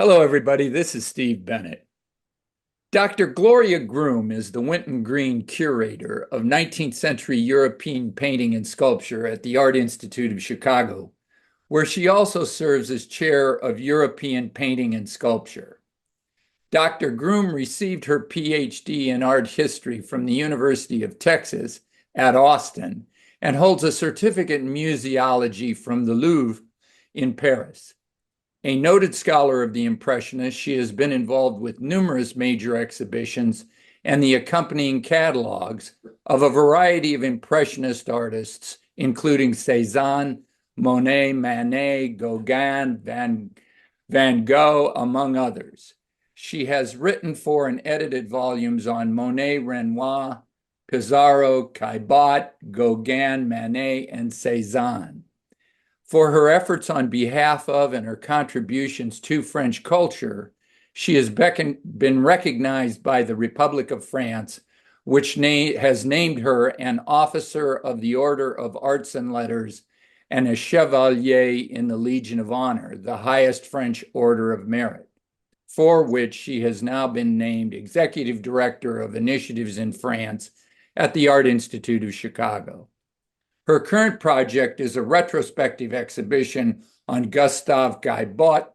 Hello, everybody. This is Steve Bennett. Dr. Gloria Groom is the Winton Green Curator of 19th century European painting and sculpture at the Art Institute of Chicago, where she also serves as chair of European painting and sculpture. Dr. Groom received her Ph.D. in art history from the University of Texas at Austin and holds a certificate in museology from the Louvre in Paris. A noted scholar of the Impressionists, she has been involved with numerous major exhibitions and the accompanying catalogues of a variety of Impressionist artists, including Cezanne, Monet, Manet, Gauguin, Van Gogh, among others. She has written for and edited volumes on Monet, Renoir, Pissarro, Caillebotte, Gauguin, Manet, and Cezanne. For her efforts on behalf of and her contributions to French culture, she has been recognized by the Republic of France, which has named her an Officer of the Order of Arts and Letters and a Chevalier in the Legion of Honor, the highest French order of merit, for which she has now been named Executive Director of Initiatives in France at the Art Institute of Chicago. Her current project is a retrospective exhibition on Gustave Caillebotte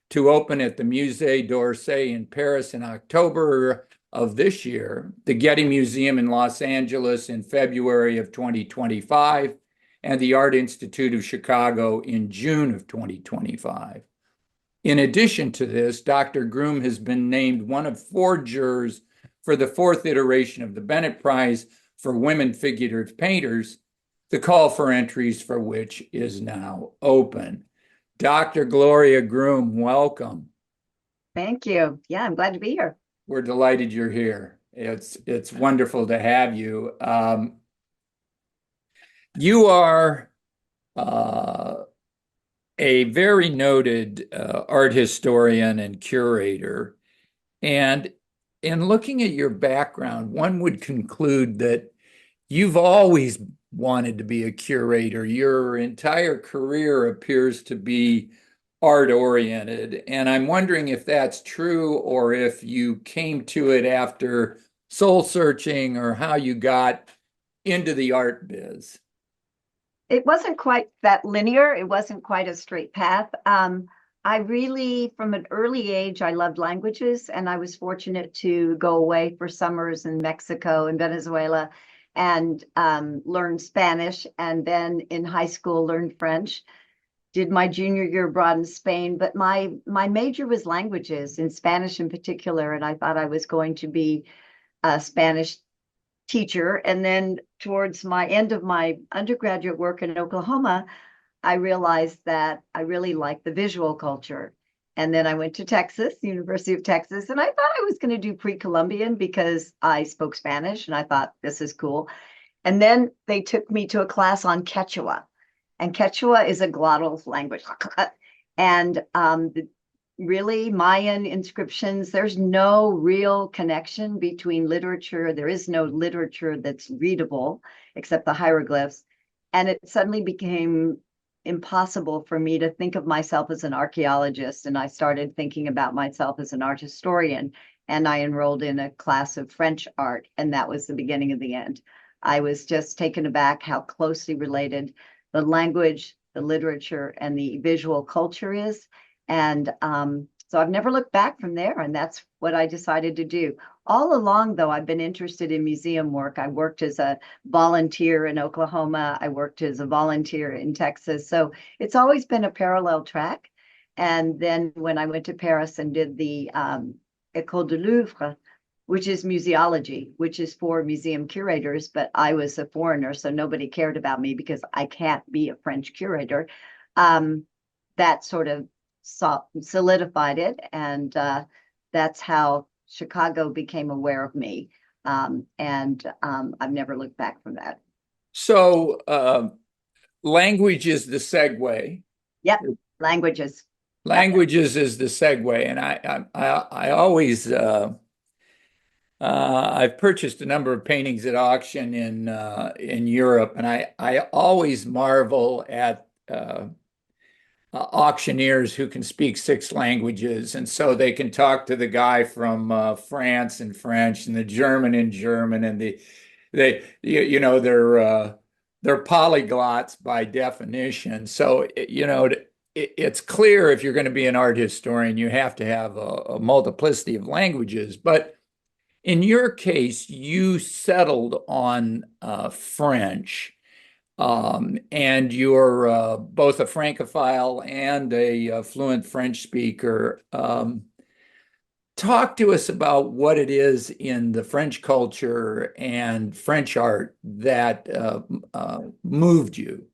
to open at the Musée d'Orsay in Paris in October of this year, the Getty Museum in Los Angeles in February of 2025, and the Art Institute of Chicago in June of 2025. In addition to this, Dr. Groom has been named one of 4 jurors for the 4th iteration of the Bennett Prize for Women Figurative Painters, the call for entries for which is now open. Dr. Gloria Groom, welcome. Thank you. Yeah, I'm glad to be here. We're delighted you're here. It's wonderful to have you. You are a very noted art historian and curator. And in looking at your background, one would conclude that you've always wanted to be a curator. Your entire career appears to be art oriented. And I'm wondering if that's true or if you came to it after soul searching or how you got into the art biz. It wasn't quite that linear. It wasn't quite a straight path. I really, from an early age, I loved languages, and I was fortunate to go away for summers in Mexico and Venezuela and learn Spanish. And then in high school, learned French. Did my junior year abroad in Spain, but my major was languages, in Spanish in particular, and I thought I was going to be a Spanish teacher. And then towards my end of my undergraduate work in Oklahoma, I realized that I really liked the visual culture. And then I went to Texas, University of Texas, and I thought I was going to do pre-Columbian because I spoke Spanish and I thought this is cool. And then they took me to a class on Quechua, and Quechua is a glottal language. And really Mayan inscriptions, there's no real connection between literature. There is no literature that's readable except the hieroglyphs. And it suddenly became impossible for me to think of myself as an archaeologist. And I started thinking about myself as an art historian. And I enrolled in a class of French art. And that was the beginning of the end. I was just taken aback how closely related the language, the literature, and the visual culture is. And so I've never looked back from there, and that's what I decided to do. All along, though, I've been interested in museum work. I worked as a volunteer in Oklahoma. I worked as a volunteer in Texas. So it's always been a parallel track. And then when I went to Paris and did the École du Louvre, which is museology, which is for museum curators, but I was a foreigner, so nobody cared about me because I can't be a French curator. That sort of solidified it, and that's how Chicago became aware of me. I've never looked back from that. So language is the segue. Yep, languages. Languages is the segue, and I always I've purchased a number of paintings at auction in Europe, and I always marvel at auctioneers who can speak 6 languages, and so they can talk to the guy from France in French and the German in German, and they're polyglots by definition. So it's clear if you're going to be an art historian, you have to have a multiplicity of languages. But in your case, you settled on French. And you're both a Francophile and a fluent French speaker. Talk to us about what it is in the French culture and French art that moved you,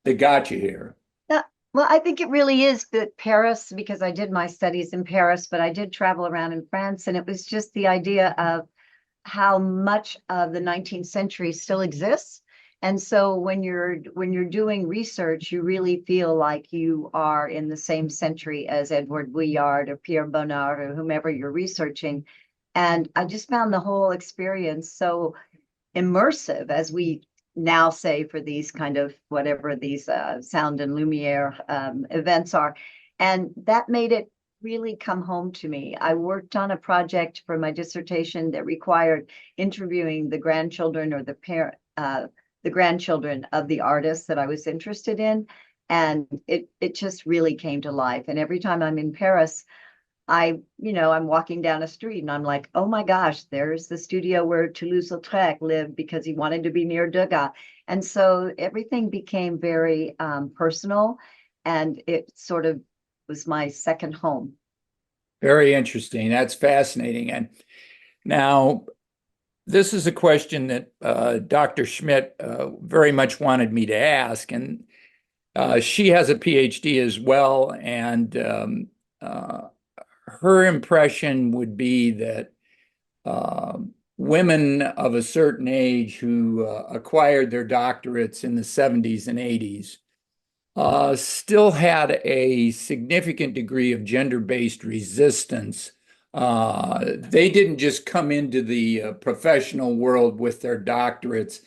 that got you here. Yeah, well, I think it really is that Paris, because I did my studies in Paris, but I did travel around in France, and it was just the idea of how much of the 19th century still exists. And so when you're doing research, you really feel like you are in the same century as Edward Vuillard or Pierre Bonnard or whomever you're researching. And I just found the whole experience so immersive, as we now say for these kind of whatever these sound and lumiere events are. And that made it really come home to me. I worked on a project for my dissertation that required interviewing the grandchildren or the grandchildren of the artists that I was interested in. And it just really came to life. And every time I'm in Paris, I'm walking down a street and I'm like, oh my gosh, there's the studio where Toulouse-Lautrec lived because he wanted to be near Degas. And so everything became very personal, and it sort of was my second home. Very interesting. That's fascinating. And now, this is a question that Dr. Schmidt very much wanted me to ask. And she has a PhD as well. And her impression would be that women of a certain age who acquired their doctorates in the 70s and 80s still had a significant degree of gender-based resistance. They didn't just come into the professional world with their doctorates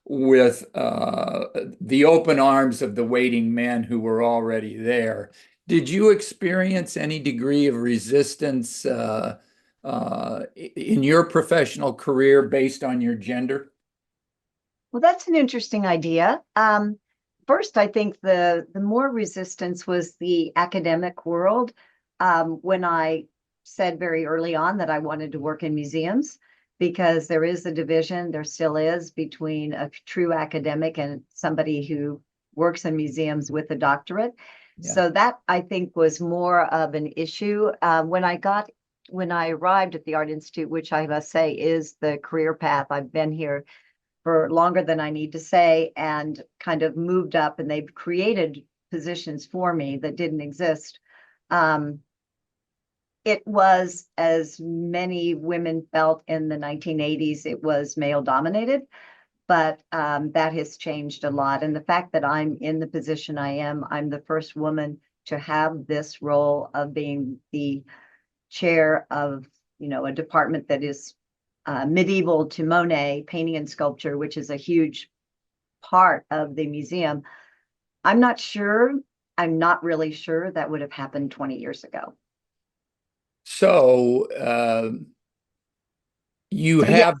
with the open arms of the waiting men who were already there. Did you experience any degree of resistance in your professional career based on your gender? Well, that's an interesting idea. First, I think the more resistance was the academic world. When I said very early on that I wanted to work in museums, because there is a division, there still is, between a true academic and somebody who works in museums with a doctorate. Yeah. So that, I think, was more of an issue. When I arrived at the Art Institute, which I must say is the career path, I've been here for longer than I need to say, and kind of moved up, and they've created positions for me that didn't exist. It was, as many women felt in the 1980s, it was male dominated, but that has changed a lot. And the fact that I'm in the position I am, I'm the first woman to have this role of being the chair of, a department that is medieval to Monet, painting and sculpture, which is a huge part of the museum. I'm not really sure that would have happened 20 years ago. So you So have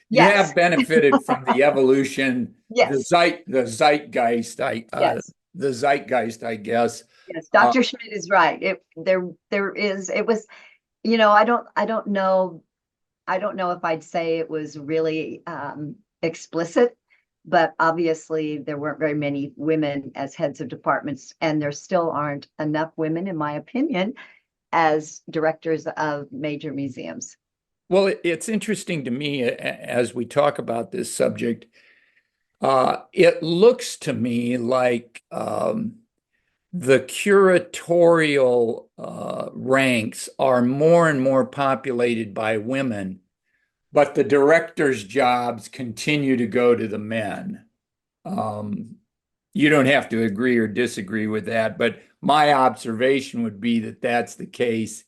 yes, benefited from the evolution, yes, the zeitgeist, yes, the zeitgeist, I guess. yes. Uh, Dr. Schmidt is right. It was, I don't know if I'd say it was really explicit, but obviously there weren't very many women as heads of departments, and there still aren't enough women, in my opinion, as directors of major museums. well, it's interesting to me as we talk about this subject. It looks to me like the curatorial ranks are more and more populated by women, but the directors' jobs continue to go to the men. Um, you don't have to agree or disagree with that, but my observation would be that that's the case.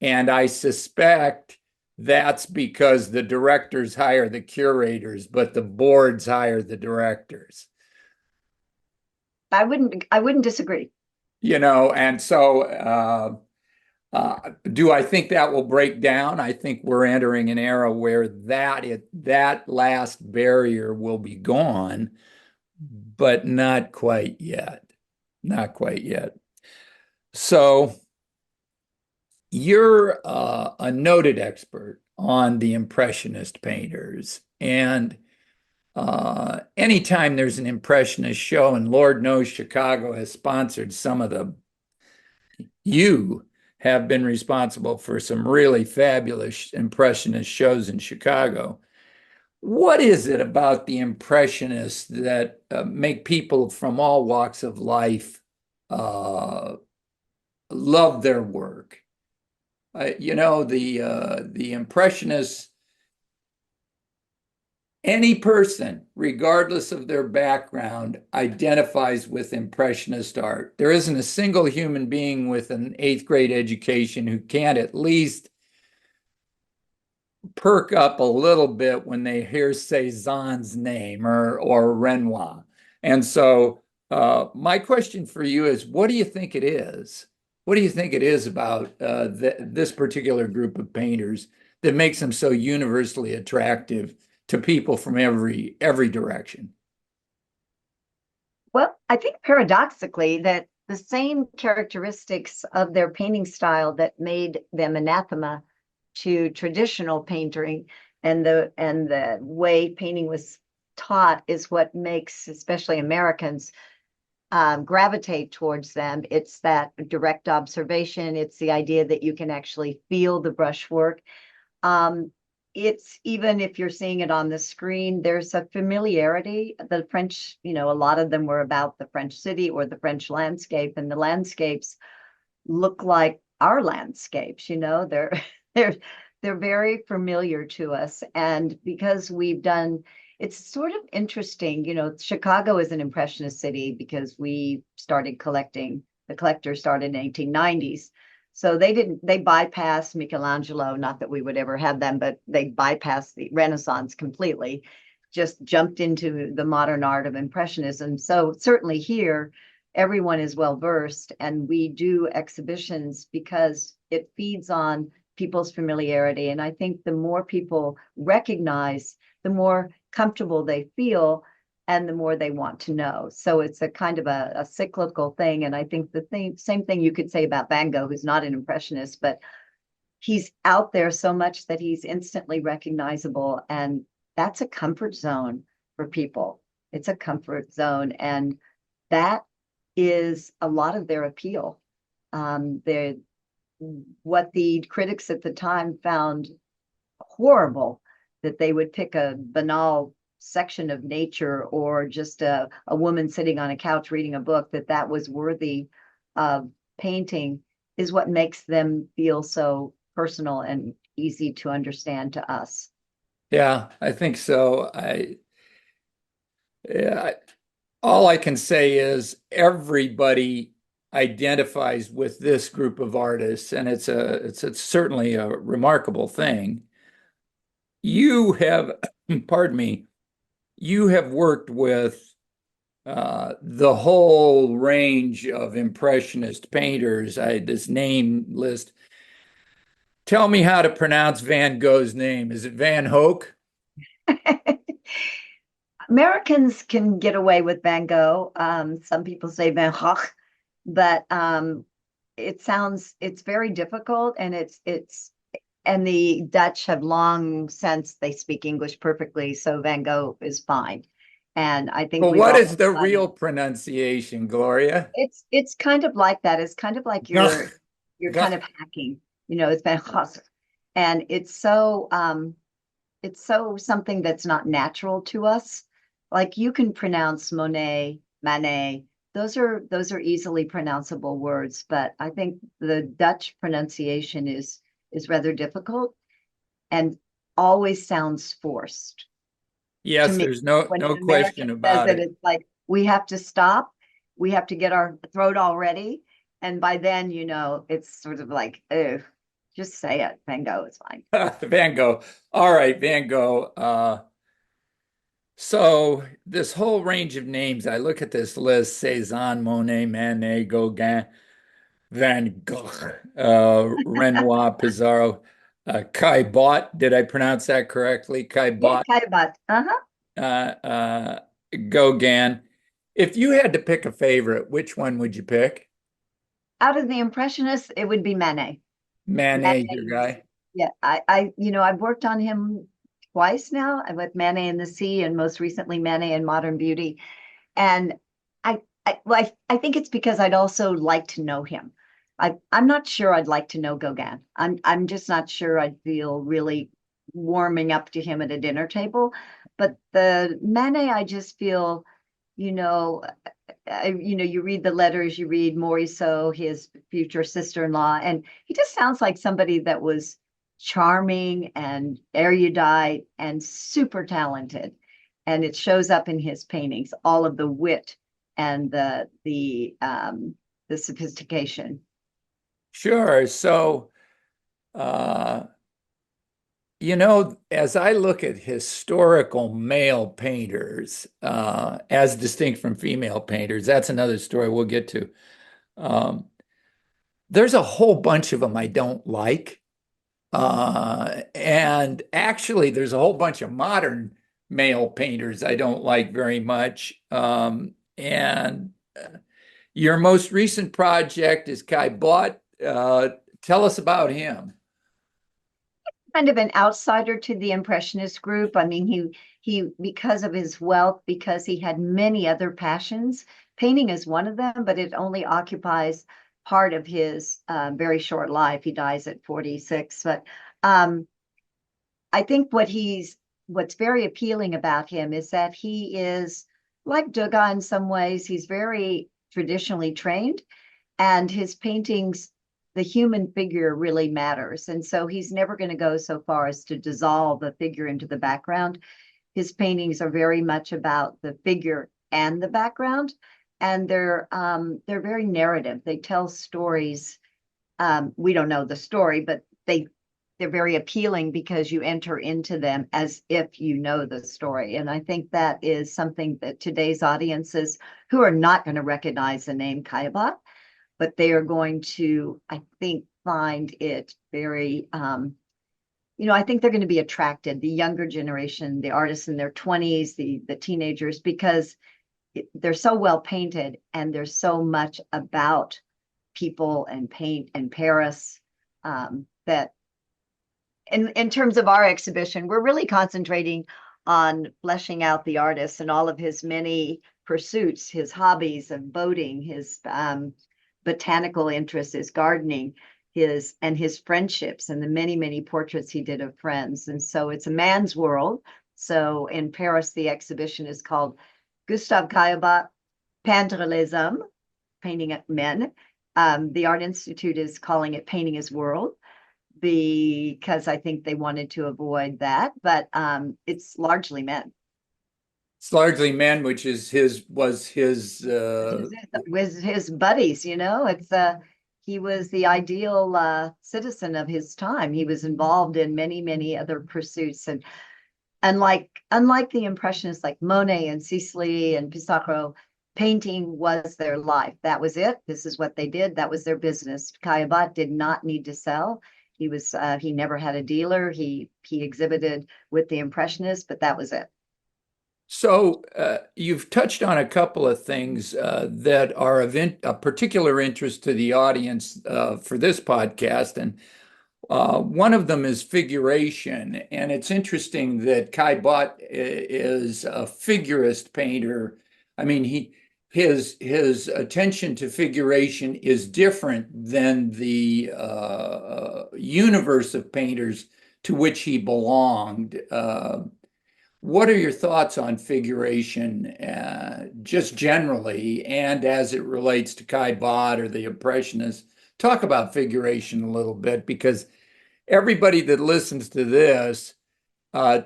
And I suspect that's because the directors hire the curators, but the boards hire the directors. I wouldn't disagree. And so do I think that will break down? I think we're entering an era where that last barrier will be gone, but not quite yet. Not quite yet. So you're a noted expert on the Impressionist painters, and anytime there's an Impressionist show, and Lord knows Chicago has sponsored some of them, you have been responsible for some really fabulous Impressionist shows in Chicago. What is it about the Impressionists that make people from all walks of life uh, love their work? The Impressionists, any person, regardless of their background, identifies with Impressionist art. There isn't a single human being with an eighth grade education who can't at least perk up a little bit when they hear Cezanne's name or Renoir. And so, my question for you is, what do you think it is? What do you think it is about this particular group of painters that makes them so universally attractive to people from every direction? Well, I think paradoxically that the same characteristics of their painting style that made them anathema to traditional painting and the way painting was taught is what makes especially Americans gravitate towards them. It's that direct observation. It's the idea that you can actually feel the brushwork. It's even if you're seeing it on the screen, there's a familiarity. The French, a lot of them were about the French city or the French landscape, and the landscapes look like our landscapes. They're they're very familiar to us, and because we've done, it's sort of interesting. Chicago is an impressionist city because we started collecting. The collectors started in the 1890s. So they bypassed Michelangelo, not that we would ever have them, but they bypassed the Renaissance completely, just jumped into the modern art of Impressionism. So certainly here, everyone is well versed, and we do exhibitions because it feeds on people's familiarity. And I think the more people recognize, the more comfortable they feel and the more they want to know. So it's a kind of a cyclical thing. And I think same thing you could say about Van Gogh, who's not an impressionist, but he's out there so much that he's instantly recognizable. And that's a comfort zone for people. It's a comfort zone. And that is a lot of their appeal. What the critics at the time found horrible, that they would pick a banal section of nature or just a woman sitting on a couch reading a book, that was worthy of painting, is what makes them feel so personal and easy to understand to us. Yeah, I think so. Yeah, all I can say is everybody identifies with this group of artists, and it's certainly a remarkable thing. You have, pardon me, you have worked with the whole range of Impressionist painters. This name list. Tell me how to pronounce Van Gogh's name. Is it Van Hoek? Americans can get away with Van Gogh. Some people say Van Gogh, but it's very difficult, and and the Dutch have long since they speak English perfectly, so Van Gogh is fine. And I think Well, we've what all is the done. real pronunciation, Gloria? It's kind of like that. It's kind of like Gogh. you're kind Gogh. of hacking. It's Van Gogh, and it's so something that's not natural to us. Like you can pronounce Monet, Manet. Those are easily pronounceable words, but I think the Dutch pronunciation is rather difficult and always sounds forced to Yes, me. there's no When no an American question says about it, it. it's like we have to stop, we have to get our throat all ready, and by then, it's sort of like, ugh, just say it. Van Gogh is fine. Van Gogh. All right, Van Gogh. So this whole range of names, I look at this list: Cezanne, Monet, Manet, Gauguin, Van Gogh, Renoir, Pissarro, Caillebotte. Did I pronounce that correctly? Yeah, Caillebotte, Caillebotte. Uh-huh. uh, uh, Gauguin. If you had to pick a favorite, which one would you pick? Out of the Impressionists, it would be Manet. Manet, your Manet's, guy. yeah, I've worked on him twice now with Manet and the Sea, and most recently Manet and Modern Beauty. And I think it's because I'd also like to know him. I'm not sure I'd like to know Gauguin. I'm just not sure I'd feel really warming up to him at a dinner table. But the Manet, I just feel, you know, you read the letters, you read Morisot, his future sister-in-law, and he just sounds like somebody that was charming and erudite and super talented. And it shows up in his paintings, all of the wit and the sophistication. Sure. So, uh, as I look at historical male painters, as distinct from female painters, that's another story we'll get to. Um, there's a whole bunch of them I don't like. And actually, there's a whole bunch of modern male painters I don't like very much. And your most recent project is Kai Bott. Tell us about him. Kind of an outsider to the Impressionist group. I mean, he because of his wealth, because he had many other passions. Painting is one of them, but it only occupies part of his very short life. He dies at 46. But um, I think what's very appealing about him is that he is like Degas in some ways. He's very traditionally trained, and his paintings, the human figure really matters. And so he's never going to go so far as to dissolve the figure into the background. His paintings are very much about the figure and the background, and they're very narrative. They tell stories. We don't know the story, but they're very appealing because you enter into them as if you know the story. And I think that is something that today's audiences who are not going to recognize the name Caillebotte, but they are going to, I think, find it very, I think they're going to be attracted, the younger generation, the artists in their 20s, the teenagers, because they're so well painted and there's so much about people and paint and Paris that in terms of our exhibition, we're really concentrating on fleshing out the artist and all of his many pursuits, his hobbies of boating, his botanical interests, his gardening, his friendships, and the many, many portraits he did of friends. And so it's a man's world. So in Paris, the exhibition is called Gustave Caillebotte, Peindre les hommes, painting men. The Art Institute is calling it Painting His World because I think they wanted to avoid that, but it's largely men. It's largely men, which is With his buddies, he was the ideal citizen of his time. He was involved in many, many other pursuits, and unlike the Impressionists like Monet and Sisley and Pissarro, painting was their life. That was it. This is what they did. That was their business. Caillebotte did not need to sell. He never had a dealer. He exhibited with the Impressionists, but that was it. so you've touched on a couple of things that are of a particular interest to the audience for this podcast, and one of them is figuration. And it's interesting that Kai Bott is a figurist painter. I mean, his attention to figuration is different than the universe of painters to which he belonged. What are your thoughts on figuration, just generally, and as it relates to Kai Bott or the Impressionists? Talk about figuration a little bit, because everybody that listens to this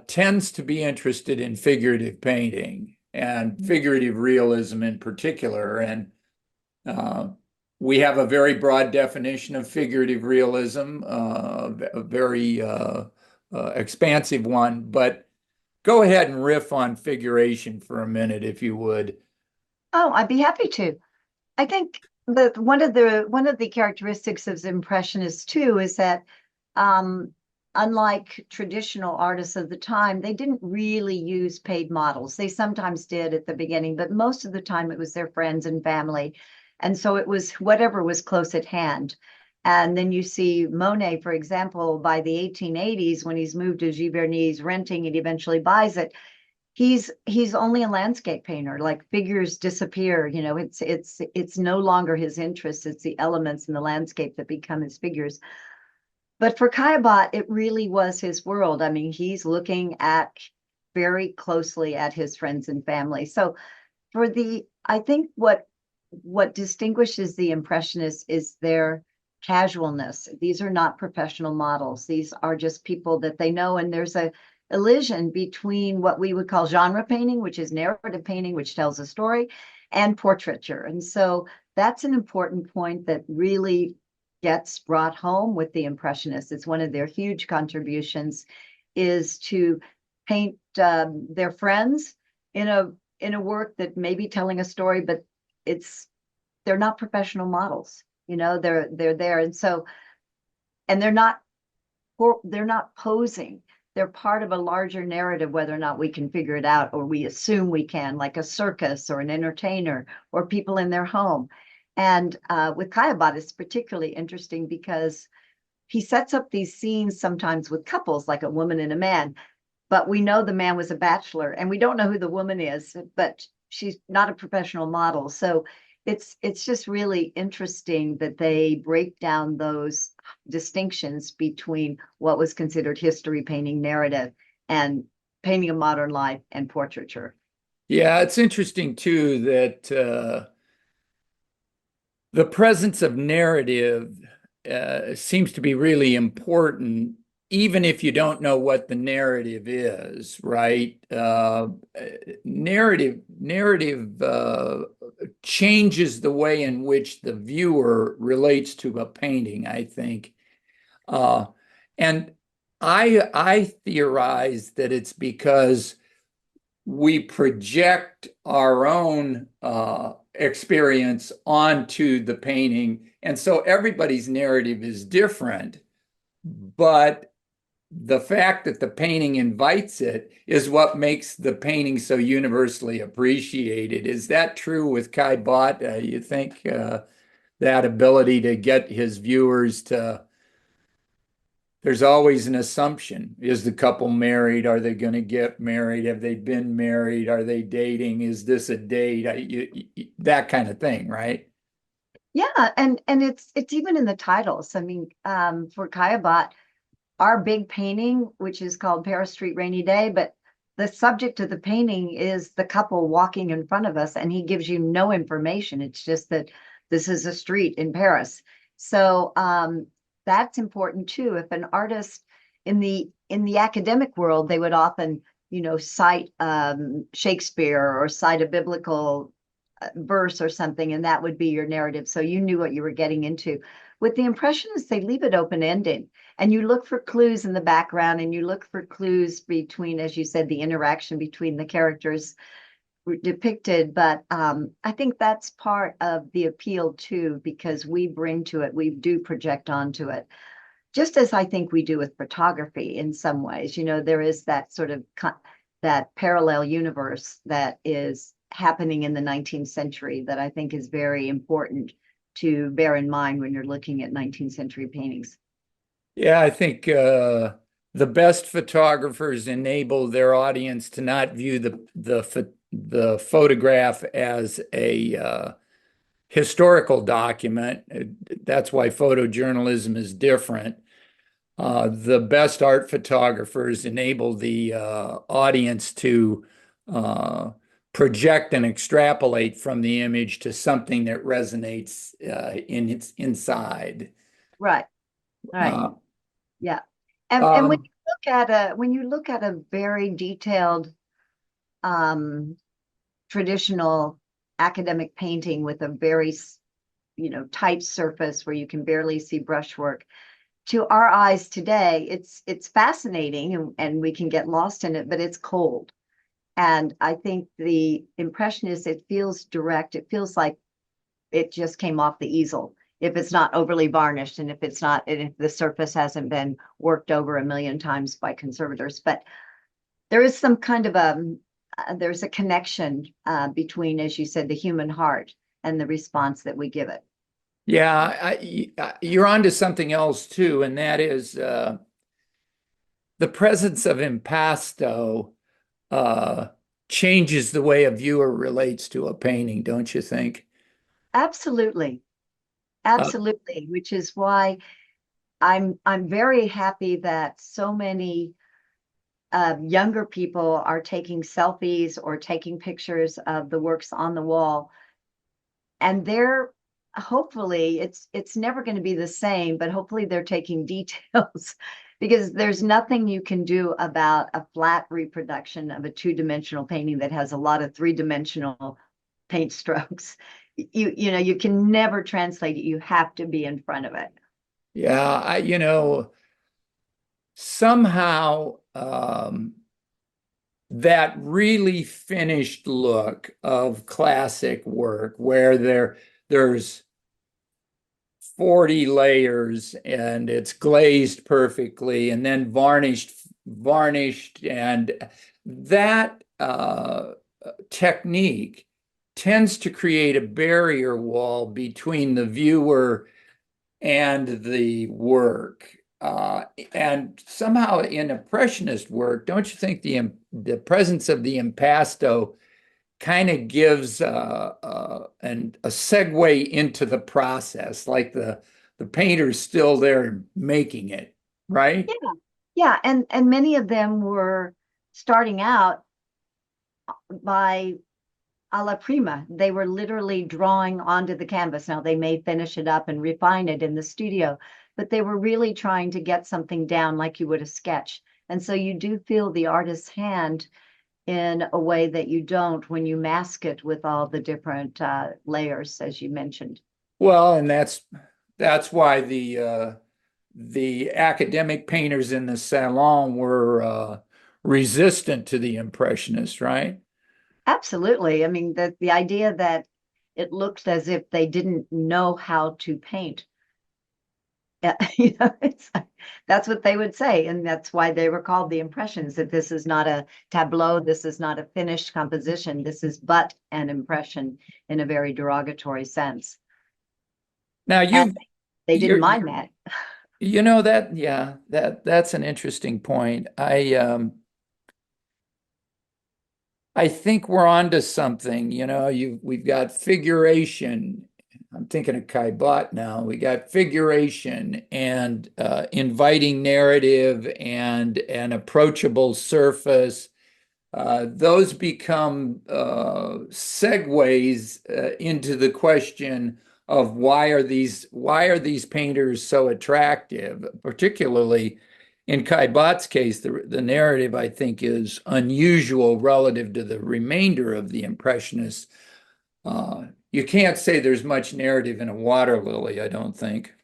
tends to be interested in figurative painting and figurative realism in particular. And uh, we have a very broad definition of figurative realism, a very expansive one, but Go ahead and riff on figuration for a minute, if you would. Oh, I'd be happy to. I think that one of the characteristics of the Impressionists too is that um, unlike traditional artists of the time, they didn't really use paid models. They sometimes did at the beginning, but most of the time it was their friends and family. And so it was whatever was close at hand. And then you see Monet, for example, by the 1880s, when he's moved to Giverny's renting and eventually buys it, he's only a landscape painter. Like figures disappear, it's no longer his interest. It's the elements in the landscape that become his figures. But for Caillebotte, it really was his world. I mean, he's looking at very closely at his friends and family. So I think what distinguishes the Impressionists is their casualness. These are not professional models. These are just people that they know. And there's a elision between what we would call genre painting, which is narrative painting, which tells a story, and portraiture. And so that's an important point that really gets brought home with the Impressionists. It's one of their huge contributions is to paint their friends in a work that may be telling a story, but they're not professional models. They're there, and they're not posing. They're part of a larger narrative, whether or not we can figure it out, or we assume we can, like a circus or an entertainer or people in their home. And with Caillebotte, it's particularly interesting because he sets up these scenes sometimes with couples, like a woman and a man, but we know the man was a bachelor, and we don't know who the woman is, but she's not a professional model. So it's just really interesting that they break down those distinctions between what was considered history painting, narrative, and painting of modern life and portraiture. Yeah, it's interesting too that the presence of narrative seems to be really important, even if you don't know what the narrative is, right? Narrative changes the way in which the viewer relates to a painting, I think. Uh, and I theorize that it's because we project our own experience onto the painting. And so everybody's narrative is different, but the fact that the painting invites it is what makes the painting so universally appreciated. Is that true with Caillebotte? You think that ability to get his viewers to there's always an assumption. Is the couple married? Are they going to get married? Have they been married? Are they dating? Is this a date? That kind of thing, right? Yeah, and it's even in the titles. I mean, for Caillebotte, our big painting, which is called Paris Street Rainy Day, but the subject of the painting is the couple walking in front of us, and he gives you no information. It's just that this is a street in Paris. So that's important too. If an artist in the academic world, they would often, cite Shakespeare or cite a biblical verse or something, and that would be your narrative. So you knew what you were getting into. With the Impressionists, they leave it open-ended, and you look for clues in the background, and you look for clues between, as you said, the interaction between the characters depicted. But I think that's part of the appeal too, because we bring to it, we do project onto it, just as I think we do with photography in some ways. There is that sort of that parallel universe that is happening in the 19th century that I think is very important to bear in mind when you're looking at 19th century paintings. Yeah, I think the best photographers enable their audience to not view the photograph as a historical document. That's why photojournalism is different. The best art photographers enable the audience to project and extrapolate from the image to something that resonates in its inside. Right, right. Uh, Yeah. And um, when you look at a very detailed um traditional academic painting with a very tight surface where you can barely see brushwork, to our eyes today, it's fascinating and we can get lost in it, but it's cold. And I think the Impressionist, it feels direct. It feels like it just came off the easel. If it's not overly varnished and if the surface hasn't been worked over a million times by conservators. But there is some kind of there's a connection between, as you said, the human heart and the response that we give it. Yeah, you're onto something else too, and that is the presence of impasto uh, changes the way a viewer relates to a painting, don't you think? Absolutely. Uh, Absolutely, which is why I'm very happy that so many younger people are taking selfies or taking pictures of the works on the wall, and they're hopefully it's never going to be the same, but hopefully they're taking details because there's nothing you can do about a flat reproduction of a two-dimensional painting that has a lot of three-dimensional paint strokes. You know, you can never translate it. You have to be in front of it. yeah, somehow that really finished look of classic work where there's 40 layers and it's glazed perfectly and then varnished and that technique tends to create a barrier wall between the viewer and the work. And somehow in Impressionist work, don't you think the presence of the impasto kind of gives a segue into the process, like the painter's still there making it, right? Yeah, yeah, and many of them were starting out by alla prima. They were literally drawing onto the canvas. Now they may finish it up and refine it in the studio, but they were really trying to get something down like you would a sketch. And so you do feel the artist's hand in a way that you don't when you mask it with all the different layers, as you mentioned. Well, and that's why the academic painters in the salon were resistant to the Impressionists, right? Absolutely. I mean, the idea that it looked as if they didn't know how to paint. Yeah, you know, that's what they would say, and that's why they were called the Impressions. That this is not a tableau, this is not a finished composition, this is but an impression in a very derogatory sense. Now And they didn't you're mind that. you know that yeah that's an interesting point. I think we're onto something. We've got figuration. I'm thinking of Caillebotte now. We got figuration and inviting narrative and an approachable surface. Those become segues into the question of why are these painters so attractive, particularly in Caillebotte's case, the narrative, I think, is unusual relative to the remainder of the Impressionists. You can't say there's much narrative in a water lily, I don't think.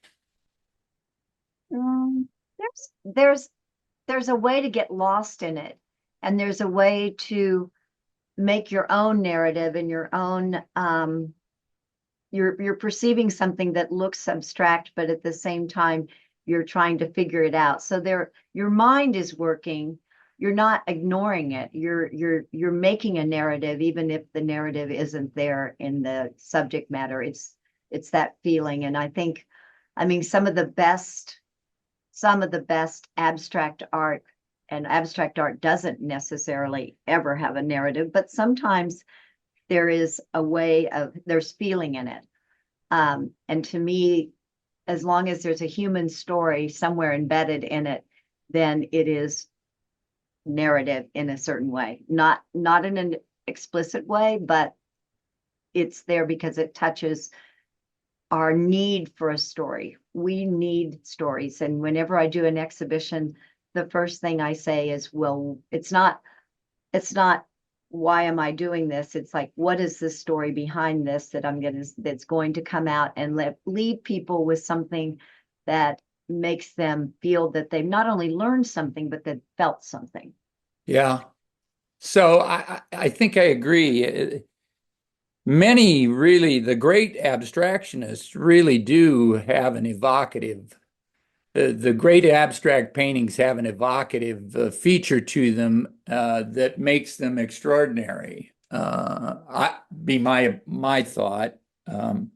Mm, there's a way to get lost in it, and there's a way to make your own narrative and your own you're perceiving something that looks abstract, but at the same time you're trying to figure it out. So there, your mind is working. You're not ignoring it. You're making a narrative, even if the narrative isn't there in the subject matter. It's that feeling. And I think, I mean, some of the best abstract art, and abstract art doesn't necessarily ever have a narrative, but sometimes there is a way of there's feeling in it. And to me, as long as there's a human story somewhere embedded in it, then it is narrative in a certain way, not in an explicit way, but it's there because it touches our need for a story. We need stories. And whenever I do an exhibition, the first thing I say is, well, it's not why am I doing this? It's like, what is the story behind this that's going to come out and leave people with something that makes them feel that they've not only learned something, but they've felt something. Yeah. So I think I agree. Many really, the great abstractionists really do have an evocative, the great abstract paintings have an evocative feature to them that makes them extraordinary. Be my thought. Um,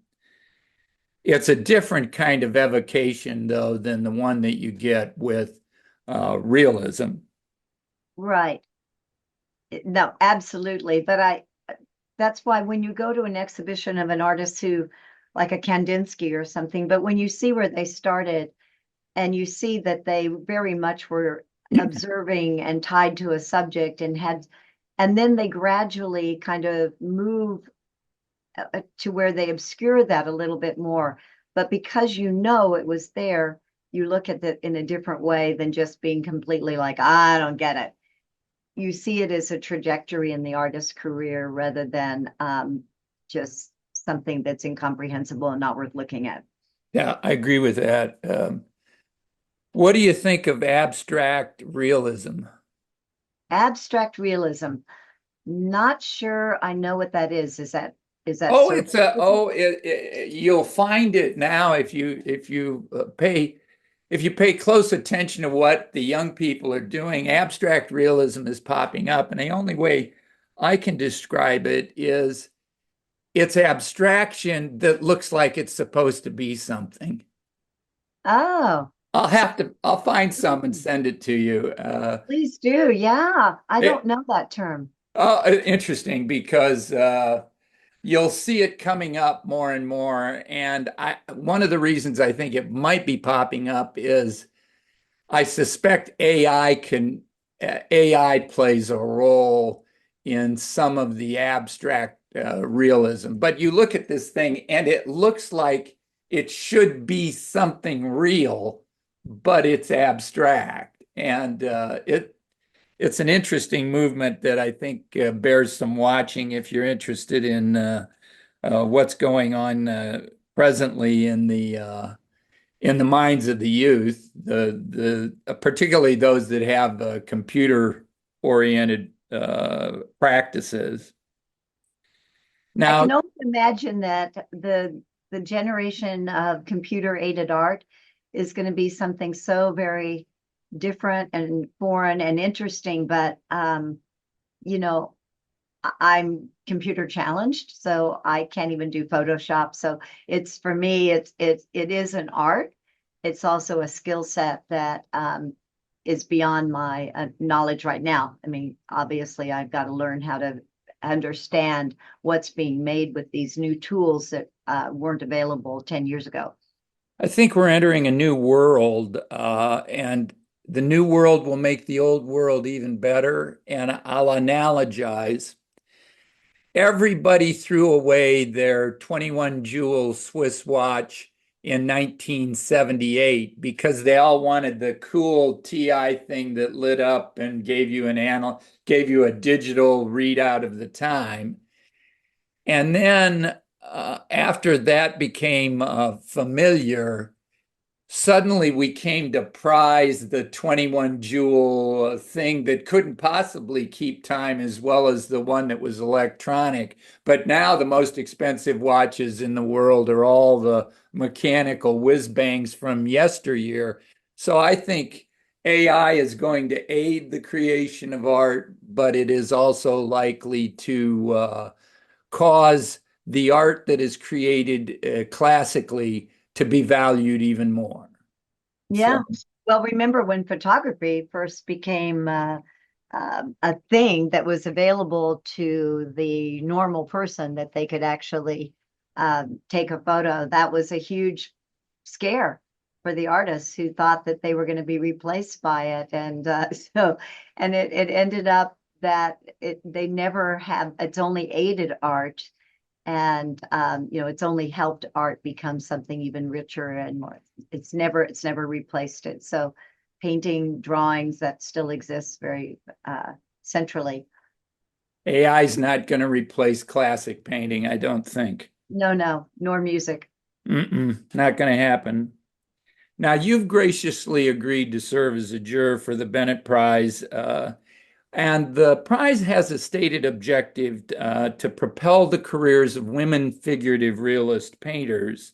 it's a different kind of evocation, though, than the one that you get with realism. Right. No, absolutely. But that's why when you go to an exhibition of an artist who, like a Kandinsky or something, but when you see where they started and you see that they very much were observing and tied to a subject and then they gradually kind of move to where they obscure that a little bit more. But because you know it was there, you look at it in a different way than just being completely like, I don't get it. You see it as a trajectory in the artist's career rather than just something that's incomprehensible and not worth looking at. Yeah, I agree with that. What do you think of abstract realism? Abstract realism. Not sure I know what that is. Is that Oh, surface? it's a oh you'll find it now if you pay close attention to what the young people are doing. Abstract realism is popping up, and the only way I can describe it is it's abstraction that looks like it's supposed to be something. Oh, so I'll find some and send it to you. please do. Yeah, I don't It, know that term. Interesting because you'll see it coming up more and more. And one of the reasons I think it might be popping up is I suspect AI plays a role in some of the abstract realism. But you look at this thing and it looks like it should be something real, but it's abstract. And it's an interesting movement that I think bears some watching if you're interested in what's going on presently in the minds of the youth, the particularly those that have computer oriented practices. I Now, can only imagine that the generation of computer aided art is going to be something so very different and foreign and interesting. But you know, I'm computer challenged, so I can't even do Photoshop. So it's for me, it is an art. It's also a skill set that is beyond my knowledge right now. I mean, obviously, I've got to learn how to understand what's being made with these new tools that weren't available 10 years ago. I think we're entering a new world, and the new world will make the old world even better. And I'll analogize. Everybody threw away their 21 jewel Swiss watch in 1978 because they all wanted the cool TI thing that lit up and gave you a digital readout of the time. And then after that became familiar, suddenly we came to prize the 21 jewel thing that couldn't possibly keep time as well as the one that was electronic. But now the most expensive watches in the world are all the mechanical whiz bangs from yesteryear. So I think AI is going to aid the creation of art, but it is also likely to cause the art that is created classically to be valued even more. Yeah. So, Well, remember when photography first became a thing that was available to the normal person that they could actually take a photo, that was a huge scare for the artists who thought that they were going to be replaced by it. And and it ended up that they never have, it's only aided art. And it's only helped art become something even richer and more. It's never replaced it. So painting, drawings, that still exists very centrally. AI is not going to replace classic painting, I don't think. No, no, nor music. Not going to happen. Now, you've graciously agreed to serve as a juror for the Bennett Prize, and the prize has a stated objective to propel the careers of women figurative realist painters.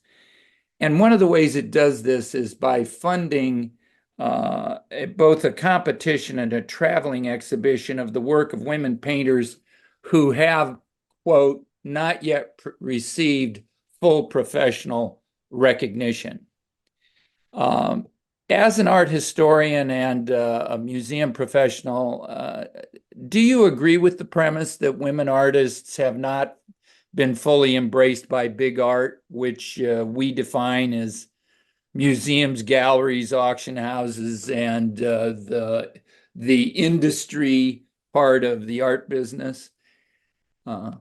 And one of the ways it does this is by funding both a competition and a traveling exhibition of the work of women painters who have, quote, not yet received full professional recognition. Um, as an art historian and a museum professional, do you agree with the premise that women artists have not been fully embraced by big art, which we define as museums, galleries, auction houses, and the industry part of the art business? Uh,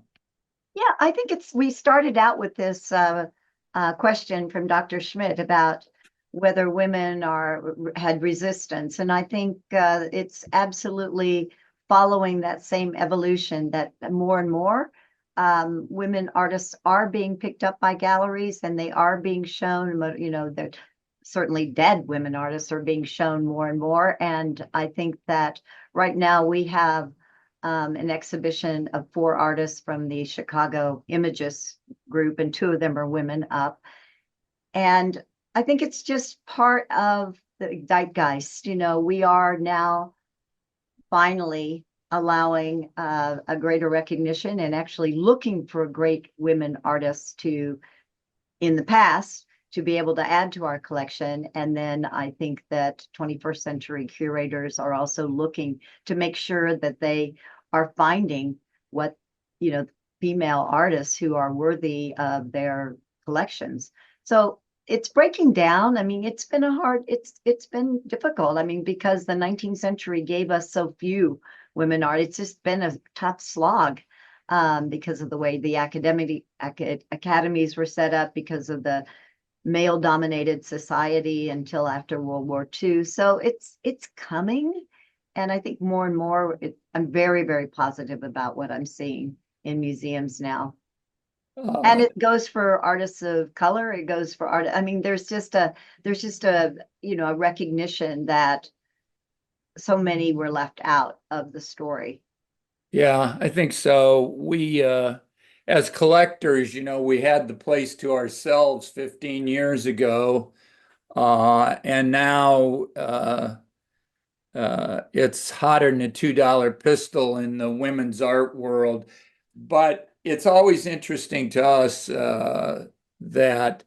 Yeah, I think we started out with this question from Dr. Schmidt about whether women had resistance. And I think it's absolutely following that same evolution that more and more women artists are being picked up by galleries and they are being shown, that certainly dead women artists are being shown more and more. And I think that right now we have an exhibition of 4 artists from the Chicago Images group, and 2 of them are women up. And I think it's just part of the zeitgeist. We are now finally allowing a greater recognition and actually looking for great women artists in the past, to be able to add to our collection. And then I think that 21st century curators are also looking to make sure that they are finding what, female artists who are worthy of their collections. So it's breaking down. I mean, it's been difficult. I mean, because the 19th century gave us so few women art. It's just been a tough slog because of the way the academies were set up, because of the male-dominated society until after World War II. So it's coming, and I think more and more, I'm very, very positive about what I'm seeing in museums now. And it goes for artists of color. It goes for art. I mean, there's just a a recognition that so many were left out of the story. Yeah, I think so. We, as collectors, we had the place to ourselves 15 years ago, and now it's hotter than a $2 pistol in the women's art world. But it's always interesting to us that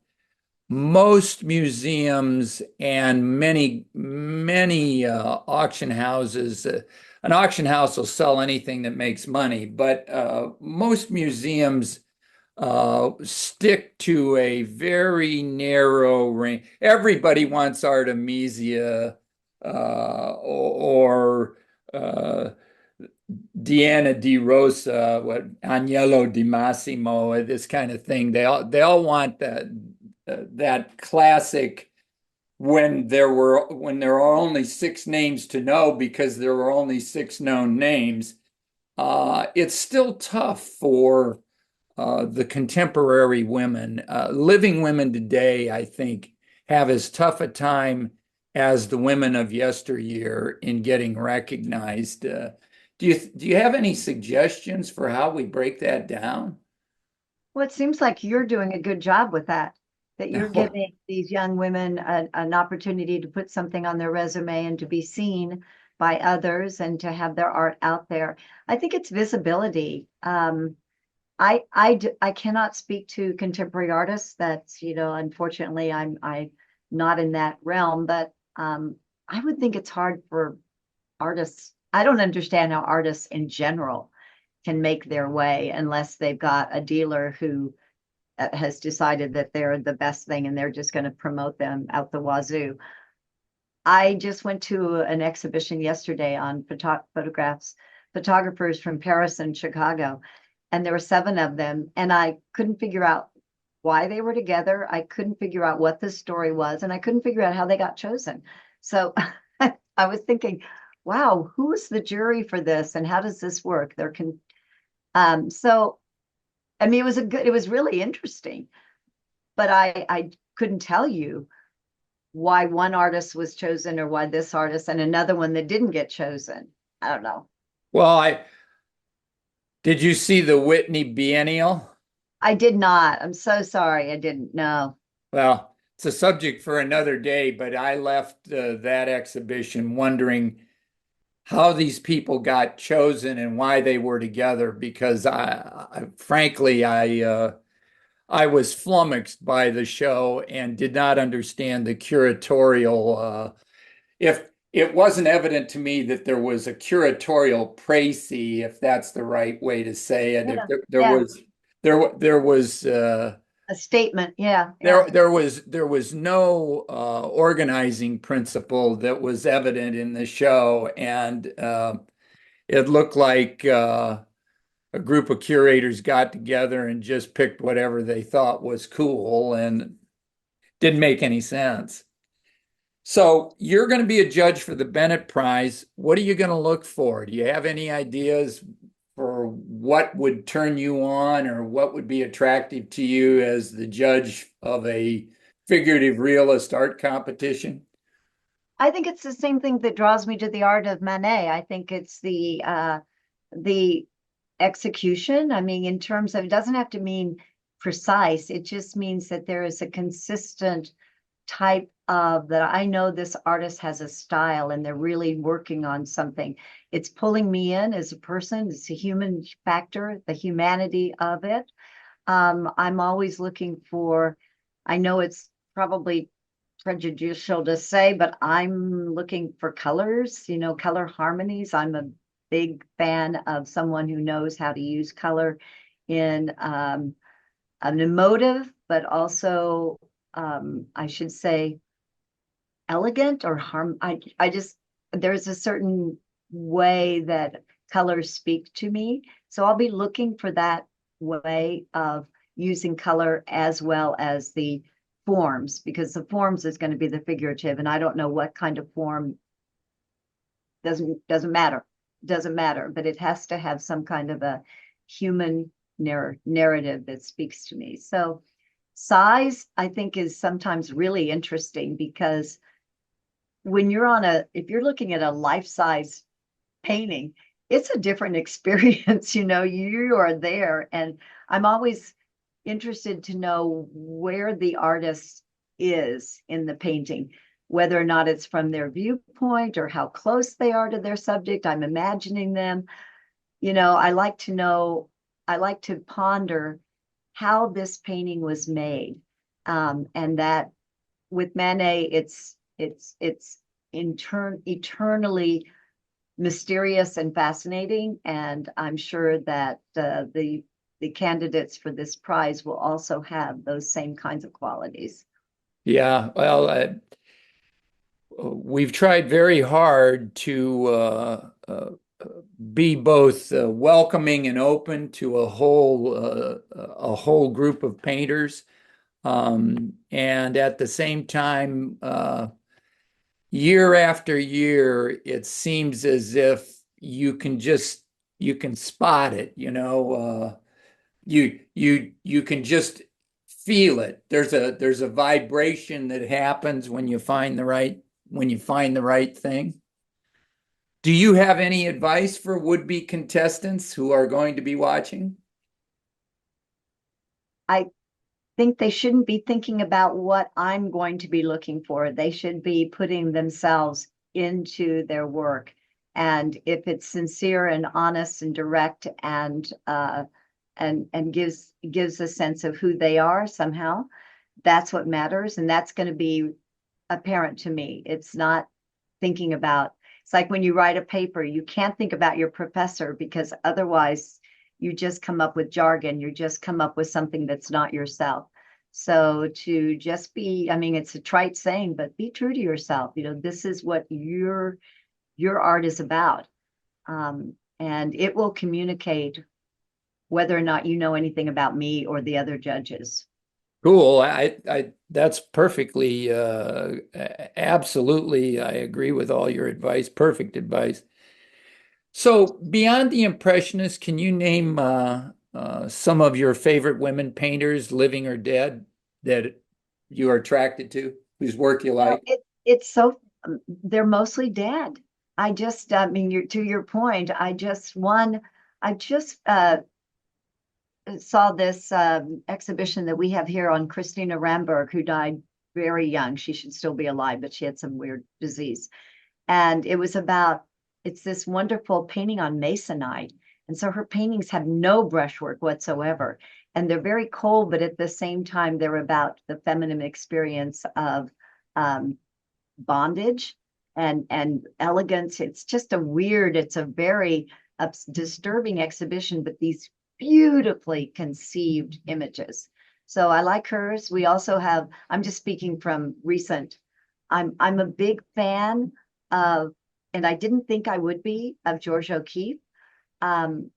most museums and many auction houses, an auction house will sell anything that makes money, but most museums stick to a very narrow range. Everybody wants Artemisia or Diana di Rosa, Agnello di Massimo, this kind of thing. They all want that classic when there are only 6 names to know because there were only 6 known names. It's still tough for the contemporary women. Living women today, I think, have as tough a time as the women of yesteryear in getting recognized. Do you have any suggestions for how we break that down? Well, it seems like you're doing a good job with that you're Well, giving these young women an opportunity to put something on their resume and to be seen by others and to have their art out there. I think it's visibility. I cannot speak to contemporary artists. That's, unfortunately, I'm not in that realm, but I would think it's hard for artists. I don't understand how artists in general can make their way unless they've got a dealer who has decided that they're the best thing and they're just going to promote them out the wazoo. I just went to an exhibition yesterday on photographers from Paris and Chicago, and there were 7 of them, and I couldn't figure out why they were together. I couldn't figure out what the story was, and I couldn't figure out how they got chosen. So I was thinking, wow, who's the jury for this, and how does this work? So I mean, it was really interesting, but I couldn't tell you why one artist was chosen or why this artist and another one that didn't get chosen. I don't know. Well, I did you see the Whitney Biennial? I did not. I'm so sorry. I didn't know. Well, it's a subject for another day, but I left that exhibition wondering how these people got chosen and why they were together because frankly I was flummoxed by the show and did not understand the curatorial if it wasn't evident to me that there was a curatorial précis, if that's the right way to say it. If Yeah. there Yeah. was there was A statement. Yeah. Yeah. there was no organizing principle that was evident in the show, and it looked like a group of curators got together and just picked whatever they thought was cool and didn't make any sense. So you're going to be a judge for the Bennett Prize. What are you going to look for? Do you have any ideas for what would turn you on or what would be attractive to you as the judge of a figurative realist art competition? I think it's the same thing that draws me to the art of Manet. I think it's the execution. I mean, in terms of, it doesn't have to mean precise. It just means that there is a consistent type of that. I know this artist has a style and they're really working on something. It's pulling me in as a person. It's a human factor, the humanity of it. I'm always looking for, I know it's probably prejudicial to say, but I'm looking for colors, color harmonies. I'm a big fan of someone who knows how to use color in an emotive, but also, I should say, elegant or I just, there's a certain way that colors speak to me. So I'll be looking for that way of using color as well as the forms, because the forms is going to be the figurative, and I don't know what kind of form. Doesn't matter. Doesn't matter, but it has to have some kind of a human narrative that speaks to me. So size, I think, is sometimes really interesting because when if you're looking at a life-size painting, it's a different experience. You are there, and I'm always interested to know where the artist is in the painting, whether or not it's from their viewpoint or how close they are to their subject. I'm imagining them. I like to know, I like to ponder how this painting was made. And that with Manet, it's eternally mysterious and fascinating. And I'm sure that the candidates for this prize will also have those same kinds of qualities. Yeah, well, we've tried very hard to be both welcoming and open to a whole group of painters, and at the same time, year after year, it seems as if you can spot it. You can just feel it. There's a vibration that happens when you find the right thing. Do you have any advice for would-be contestants who are going to be watching? I think they shouldn't be thinking about what I'm going to be looking for. They should be putting themselves into their work. And if it's sincere and honest and direct and gives a sense of who they are somehow, that's what matters. And that's going to be apparent to me. It's not thinking about, it's like when you write a paper, you can't think about your professor because otherwise you just come up with jargon. You just come up with something that's not yourself. So to just be, I mean, it's a trite saying, but be true to yourself. This is what your art is about. And it will communicate whether or not you know anything about me or the other judges. Cool. That's perfectly, absolutely. I agree with all your advice. Perfect advice. So, beyond the Impressionists, can you name some of your favorite women painters, living or dead, that you are attracted to? whose work you Well, like? it's so they're mostly dead. I mean, to your point, I just saw this exhibition that we have here on Christina Ramberg, who died very young. She should still be alive, but she had some weird disease. And it's this wonderful painting on masonite. And so her paintings have no brushwork whatsoever. And they're very cold, but at the same time, they're about the feminine experience of um, bondage and elegance. It's a very disturbing exhibition, but these beautifully conceived images. So I like hers. We also have, I'm just speaking from recent, I'm a big fan of, and I didn't think I would be, of Georgia O'Keeffe. Um,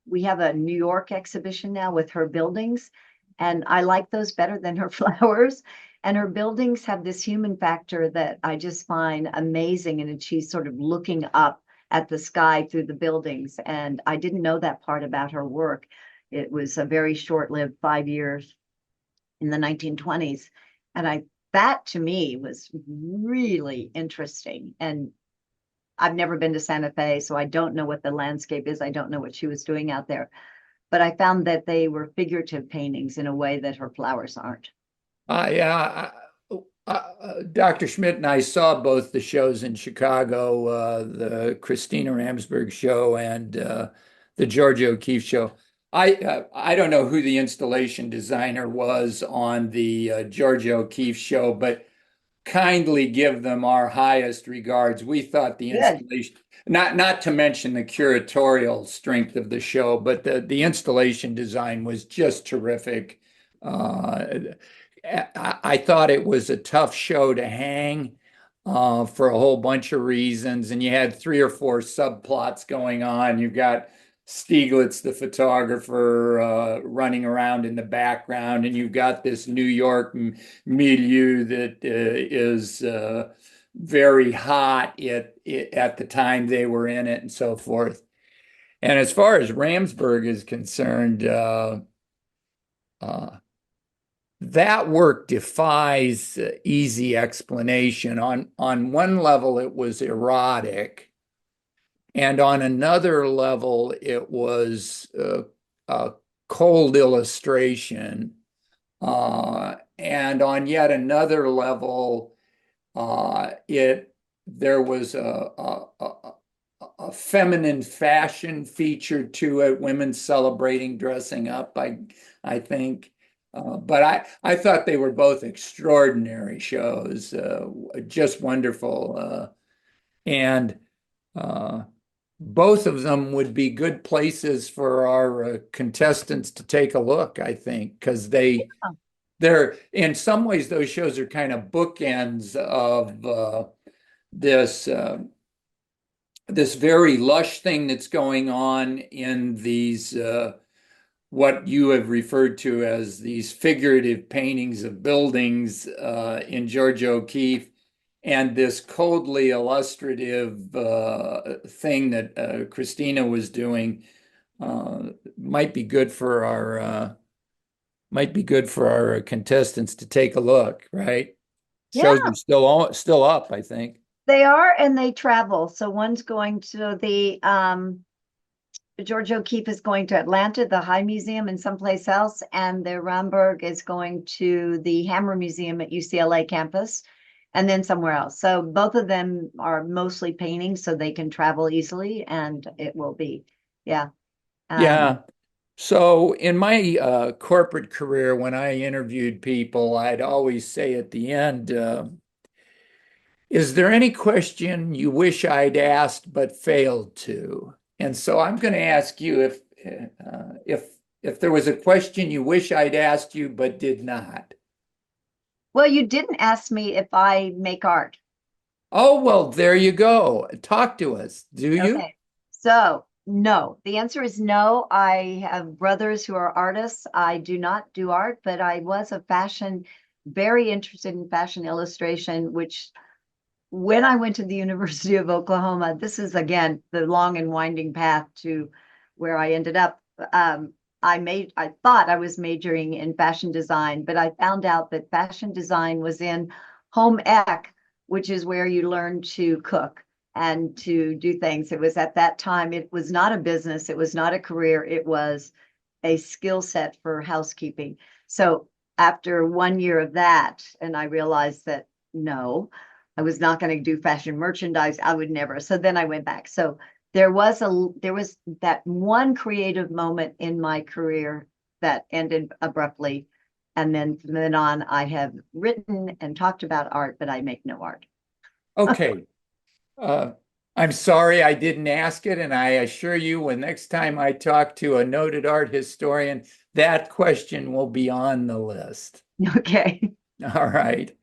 we have a New York exhibition now with her buildings, and I like those better than her flowers. And her buildings have this human factor that I just find amazing. And she's sort of looking up at the sky through the buildings. And I didn't know that part about her work. It was a very short-lived 5 years in the 1920s. And that to me was really interesting. And I've never been to Santa Fe, so I don't know what the landscape is. I don't know what she was doing out there. But I found that they were figurative paintings in a way that her flowers aren't. Yeah, Dr. Schmidt and I saw both the shows in Chicago, the Christina Ramsberg show and the Georgia O'Keeffe show. I don't know who the installation designer was on the Georgia O'Keeffe show, but kindly give them our highest regards. We thought the Good. installation, not to mention the curatorial strength of the show, but the installation design was just terrific. Uh, I thought it was a tough show to hang for a whole bunch of reasons, and you had three or four subplots going on. You've got Stieglitz, the photographer, running around in the background, and you've got this New York milieu that is very hot at the time they were in it, and so forth. And as far as Ramsberg is concerned, uh, that work defies easy explanation. On one level, it was erotic, and on another level, it was a cold illustration. And on yet another level, it there was a feminine fashion feature to it, women celebrating dressing up, I think. But I thought they were both extraordinary shows, just wonderful. And uh, both of them would be good places for our contestants to take a look, I think, because they're in some ways those shows are kind of bookends of this this very lush thing that's going on in these what you have referred to as these figurative paintings of buildings in Georgia O'Keeffe, and this coldly illustrative thing that Christina was doing might be good for our contestants to take a look, right? Shows Yeah, are still up, I think. they are, and they travel. So one's going to the George O'Keeffe is going to Atlanta, the High Museum, and someplace else, and the Ramberg is going to the Hammer Museum at UCLA campus, and then somewhere else. So both of them are mostly paintings, so they can travel easily, and it will be, yeah. Um, Yeah. So in my corporate career, when I interviewed people, I'd always say at the end, is there any question you wish I'd asked but failed to? And so I'm going to ask you if there was a question you wish I'd asked you but did not. well, you didn't ask me if I make art. Oh, well, there you go. Talk to us. Do you? Okay. So, no, the answer is no. I have brothers who are artists. I do not do art, but I was very interested in fashion illustration, which when I went to the University of Oklahoma, this is again the long and winding path to where I ended up. I thought I was majoring in fashion design, but I found out that fashion design was in home ec, which is where you learn to cook and to do things. It was at that time, it was not a business, it was not a career, it was a skill set for housekeeping. So after 1 year of that, and I realized that no, I was not going to do fashion merchandise. I would never. So then I went back. So there was that one creative moment in my career that ended abruptly. And then from then on, I have written and talked about art, but I make no art. Okay. I'm sorry I didn't ask it, and I assure you when next time I talk to a noted art historian, that question will be on the list. Okay. All right.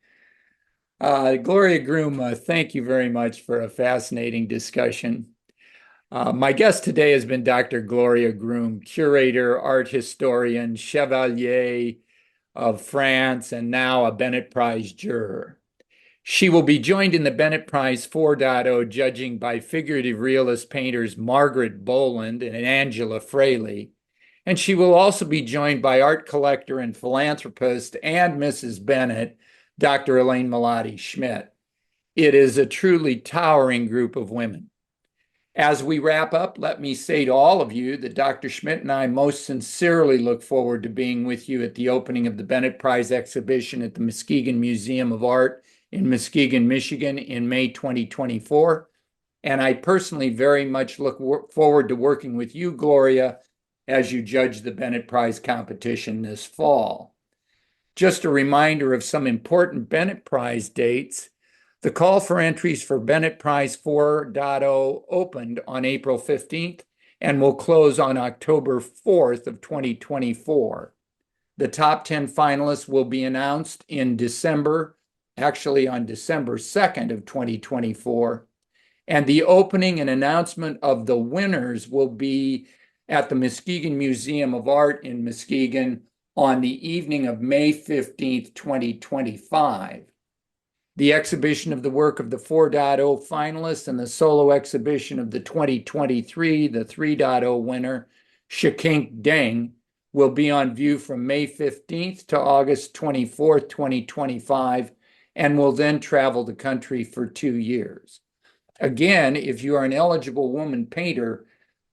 Gloria Groom, thank you very much for a fascinating discussion. My guest today has been Dr. Gloria Groom, curator, art historian, Chevalier of France, and now a Bennett Prize juror. She will be joined in the Bennett Prize 4.0 judging by figurative realist painters Margaret Boland and Angela Fraley. And she will also be joined by art collector and philanthropist and Mrs. Bennett, Dr. Elaine Melotti Schmidt. It is a truly towering group of women. As we wrap up, let me say to all of you that Dr. Schmidt and I most sincerely look forward to being with you at the opening of the Bennett Prize exhibition at the Muskegon Museum of Art in Muskegon, Michigan in May 2024. And I personally very much look forward to working with you, Gloria, as you judge the Bennett Prize competition this fall. Just a reminder of some important Bennett Prize dates. The call for entries for Bennett Prize 4.0 opened on April 15th and will close on October 4th of 2024. The top 10 finalists will be announced in December, actually on December 2nd of 2024. And the opening and announcement of the winners will be at the Muskegon Museum of Art in Muskegon on the evening of May 15th, 2025. The exhibition of the work of the 4.0 finalists and the solo exhibition of the 2023, the 3.0 winner, Shikink Deng, will be on view from May 15th to August 24th, 2025, and will then travel the country for 2 years. Again, if you are an eligible woman painter,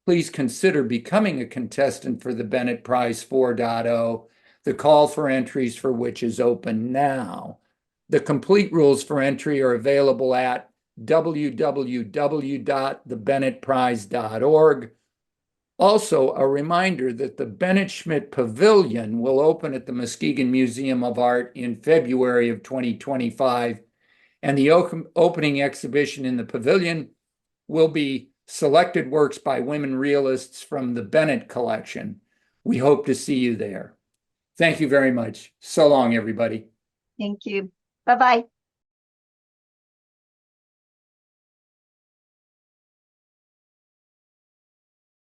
please consider becoming a contestant for the Bennett Prize 4.0, the call for entries for which is open now. The complete rules for entry are available at www.thebennettprize.org. Also, a reminder that the Bennett Schmidt Pavilion will open at the Muskegon Museum of Art in February of 2025, and the opening exhibition in the pavilion will be selected works by women realists from the Bennett collection. We hope to see you there. Thank you very much. So long, everybody. Thank you. Bye-bye.